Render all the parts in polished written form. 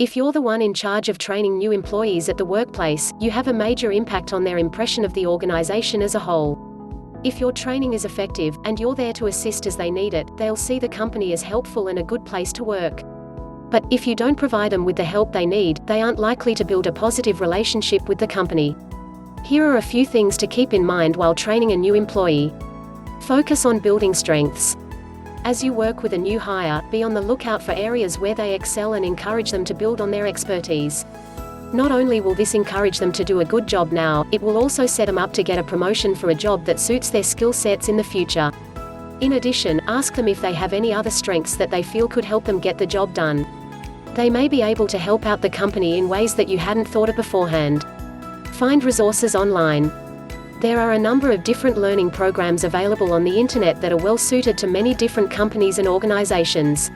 If you're the one in charge of training new employees at the workplace, you have a major impact on their impression of the organization as a whole. If your training is effective, and you're there to assist as they need it, they'll see the company as helpful and a good place to work. But if you don't provide them with the help they need, they aren't likely to build a positive relationship with the company. Here are a few things to keep in mind while training a new employee. Focus on building strengths. As you work with a new hire, be on the lookout for areas where they excel and encourage them to build on their expertise. Not only will this encourage them to do a good job now, it will also set them up to get a promotion for a job that suits their skill sets in the future. In addition, ask them if they have any other strengths that they feel could help them get the job done. They may be able to help out the company in ways that you hadn't thought of beforehand. Find resources online. There are a number of different learning programs available on the internet that are well suited to many different companies and organizations.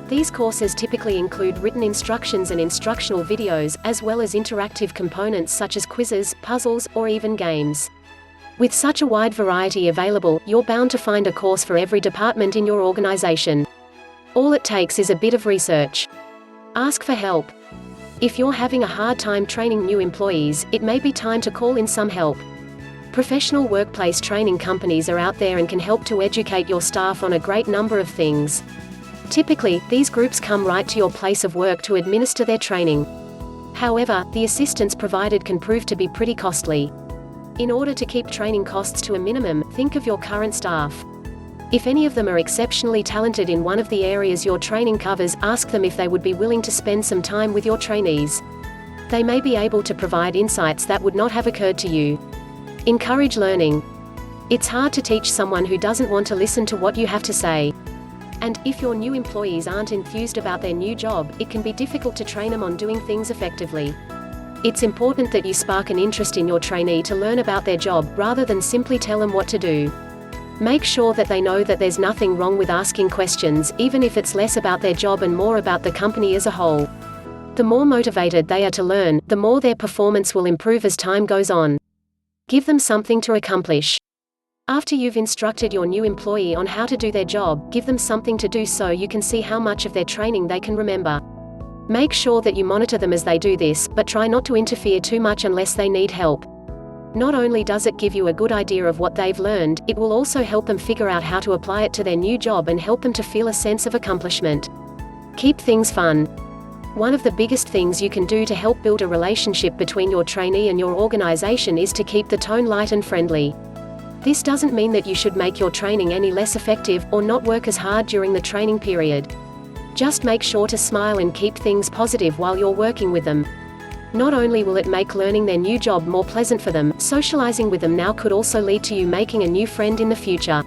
These courses typically include written instructions and instructional videos, as well as interactive components such as quizzes, puzzles, or even games. With such a wide variety available, you're bound to find a course for every department in your organization. All it takes is a bit of research. Ask for help. If you're having a hard time training new employees, it may be time to call in some help. Professional workplace training companies are out there and can help to educate your staff on a great number of things. Typically, these groups come right to your place of work to administer their training. However, the assistance provided can prove to be pretty costly. In order to keep training costs to a minimum, think of your current staff. If any of them are exceptionally talented in one of the areas your training covers, ask them if they would be willing to spend some time with your trainees. They may be able to provide insights that would not have occurred to you. Encourage learning. It's hard to teach someone who doesn't want to listen to what you have to say. And, if your new employees aren't enthused about their new job, it can be difficult to train them on doing things effectively. It's important that you spark an interest in your trainee to learn about their job, rather than simply tell them what to do. Make sure that they know that there's nothing wrong with asking questions, even if it's less about their job and more about the company as a whole. The more motivated they are to learn, the more their performance will improve as time goes on. Give them something to accomplish. After you've instructed your new employee on how to do their job, give them something to do so you can see how much of their training they can remember. Make sure that you monitor them as they do this, but try not to interfere too much unless they need help. Not only does it give you a good idea of what they've learned, it will also help them figure out how to apply it to their new job and help them to feel a sense of accomplishment. Keep things fun. One of the biggest things you can do to help build a relationship between your trainee and your organization is to keep the tone light and friendly. This doesn't mean that you should make your training any less effective, or not work as hard during the training period. Just make sure to smile and keep things positive while you're working with them. Not only will it make learning their new job more pleasant for them, socializing with them now could also lead to you making a new friend in the future.